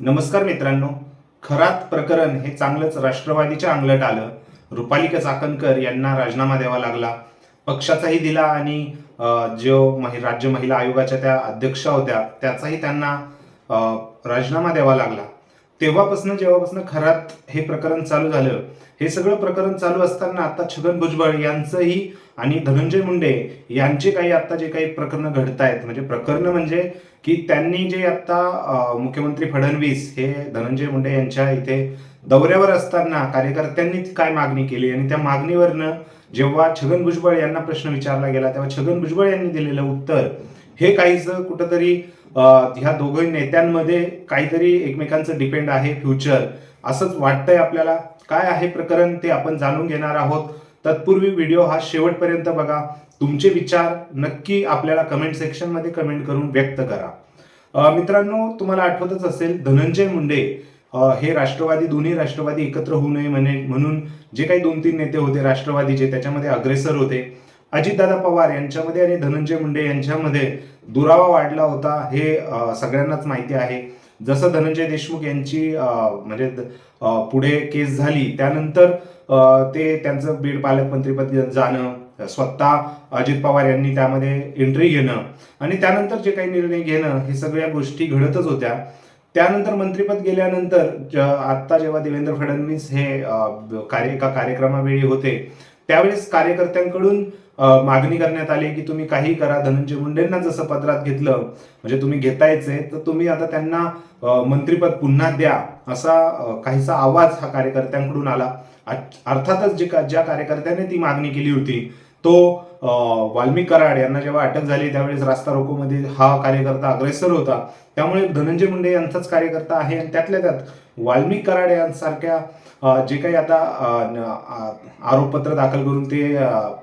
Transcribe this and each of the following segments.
नमस्कार मित्रांनो. खरात प्रकरण हे चांगलंच राष्ट्रवादीच्या अंगलट आलं. रुपालिका चाकणकर यांना राजीनामा द्यावा लागला. पक्षाचाही दिला आणि जो राज्य महिला आयोगाच्या त्या अध्यक्षा होत्या त्याचाही त्यांना राजीनामा द्यावा लागला. जेव्हापासून खरात हे प्रकरण चालू झालं, हे सगळं प्रकरण चालू असताना आता छगन भुजबळ यांचंही आणि धनंजय मुंडे यांचे काही आता जे काही प्रकरणं घडतायत, म्हणजे की त्यांनी जे आता मुख्यमंत्री फडणवीस हे धनंजय मुंडे यांच्या इथे दौऱ्यावर असताना कार्यकर्त्यांनी काय मागणी केली आणि त्या मागणीवरनं जेव्हा छगन भुजबळ यांना प्रश्न विचारला गेला तेव्हा छगन भुजबळ यांनी दिलेलं उत्तर हे काहीसं कुठंतरी ह्या दोघं नेत्यांमध्ये काहीतरी एकमेकांचं डिपेंड आहे फ्युचर असंच वाटतंय आपल्याला. काय आहे प्रकरण ते आपण जाणून घेणार आहोत. तत्पूर्वी व्हिडिओ हा शेवटपर्यंत बघा. तुमचे विचार नक्की आपल्याला कमेंट सेक्शन मध्ये कमेंट करून व्यक्त करा. मित्रांनो, तुम्हाला आठवतच असेल धनंजय मुंडे हे दोन्ही राष्ट्रवादी एकत्र होऊ नये म्हणून जे काही 2-3 नेते होते राष्ट्रवादीचे त्याच्यामध्ये अग्रेसर होते. अजितदादा पवार यांच्यामध्ये आणि धनंजय मुंडे यांच्यामध्ये दुरावा वाढला होता हे सगळ्यांनाच माहिती आहे. जसं धनंजय देशमुख यांची पुढे केस झाली त्यानंतर ते त्यांचं बीड पालकमंत्रीपद जाणं, स्वतः अजित पवार यांनी त्यामध्ये एंट्री घेणं आणि त्यानंतर जे काही निर्णय घेणं हे सगळ्या गोष्टी घडतच होत्या. त्यानंतर मंत्रीपद गेल्यानंतर आता जेव्हा देवेंद्र फडणवीस हे एका कार्यक्रमावेळी होते त्यावेळेस कार्यकर्त्यांकडून मागणी करण्यात आली की तुम्ही काही करा, धनंजय मुंडेंना जसं पदरात घेतलं म्हणजे तुम्ही घेतायचे तर तुम्ही आता त्यांना मंत्रीपद पुन्हा द्या, असा काहीसा आवाज हा कार्यकर्त्यांकडून आला. अर्थातच ज्या कार्यकर्त्याने ती मागणी केली होती तो वाल्मिक कराड यांना जेव्हा अटक झाली त्यावेळेस रास्ता रोकोमध्ये हा कार्यकर्ता अग्रेसर होता. त्यामुळे धनंजय मुंडे यांचाच कार्यकर्ता आहे आणि त्यातल्या त्यात वाल्मिक कराड यांसारख्या जे काही आता आरोपपत्र दाखल करून ते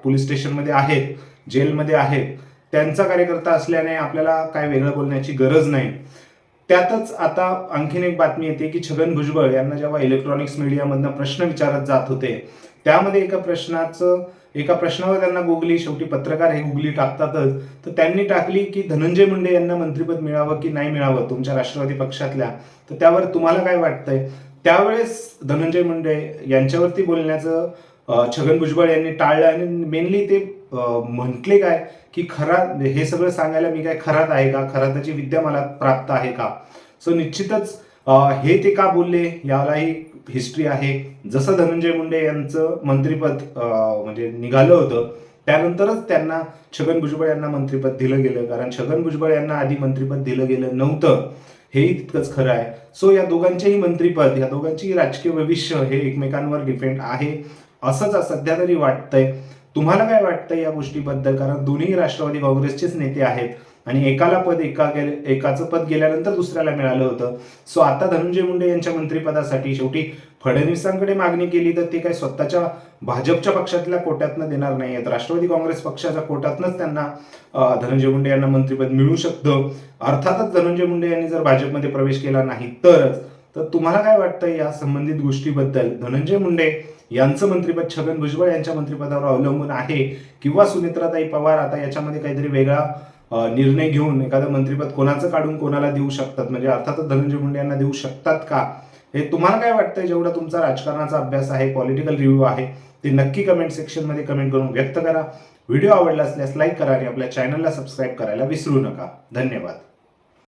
पोलीस स्टेशनमध्ये आहेत, जेलमध्ये आहेत, त्यांचा कार्यकर्ता असल्याने आपल्याला काय वेगळं बोलण्याची गरज नाही. त्यातच आता आणखीन एक बातमी येते की छगन भुजबळ यांना जेव्हा इलेक्ट्रॉनिक्स मीडियामधनं प्रश्न विचारत जात होते त्यामध्ये एका प्रश्नावर त्यांना शेवटी पत्रकार हे गुगली टाकतातच, तर त्यांनी टाकली की धनंजय मुंडे यांना मंत्रिपद मिळावं की नाही मिळावं तुमच्या राष्ट्रवादी पक्षातल्या, तर त्यावर तुम्हाला काय वाटतंय. त्यावेळेस धनंजय मुंडे यांच्यावरती बोलण्याचं छगन भुजबळ यांनी टाळलं आणि मेनली ते म्हटले काय की हे सगळं सांगायला मी काय खरात आहे का, खराताची विद्या मला प्राप्त आहे का. सो निश्चितच हे ते का बोलले यालाही हिस्ट्री आहे. जसं धनंजय मुंडे यांचं मंत्रिपद निघालं होतं त्यानंतरच त्यांना छगन भुजबळ यांना मंत्रिपद दिलं गेलं, कारण छगन भुजबळ यांना आधी मंत्रिपद दिलं गेलं नव्हतं हेही तितकंच खरं आहे. सो या दोघांचेही मंत्रिपद, या दोघांचेही राजकीय भविष्य हे एकमेकांवर डिपेंड आहे असंच सध्या तरी वाटतंय. तुम्हाला काय वाटतंय या गोष्टीबद्दल, कारण दोन्ही राष्ट्रवादी काँग्रेसचेच नेते आहेत आणि एकाचं पद गेल्यानंतर दुसऱ्याला मिळालं होतं. सो आता धनंजय मुंडे यांच्या मंत्रिपदासाठी शेवटी फडणवीसांकडे मागणी केली तर ते काय स्वतःच्या भाजपच्या पक्षातल्या कोट्यातनं देणार नाही आहेत, राष्ट्रवादी काँग्रेस पक्षाच्या कोट्यातनंच त्यांना धनंजय मुंडे यांना मंत्रिपद मिळू शकतं. अर्थातच धनंजय मुंडे यांनी जर भाजपमध्ये प्रवेश केला नाही तर तुम्हाला काय वाटतं या संबंधित गोष्टीबद्दल. धनंजय मुंडे यांचं मंत्रिपद छगन भुजबळ यांच्या मंत्रिपदावर अवलंबून आहे किंवा सुनेत्राताई पवार आता याच्यामध्ये काहीतरी वेगळा निर्णय घेऊन एखादं मंत्रिपद कोणाचं काढून कोणाला देऊ शकतात, म्हणजे अर्थातच धनंजय मुंडे यांना देऊ शकतात का, हे तुम्हाला काय वाटतंय. जेवढा तुमचा राजकारणाचा अभ्यास आहे, पॉलिटिकल रिव्ह्यू आहे, ते नक्की कमेंट सेक्शन मध्ये कमेंट करून व्यक्त करा. व्हिडिओ आवडला असल्यास लाईक करा आणि आपल्या चॅनलला सबस्क्राईब करायला विसरू नका. धन्यवाद.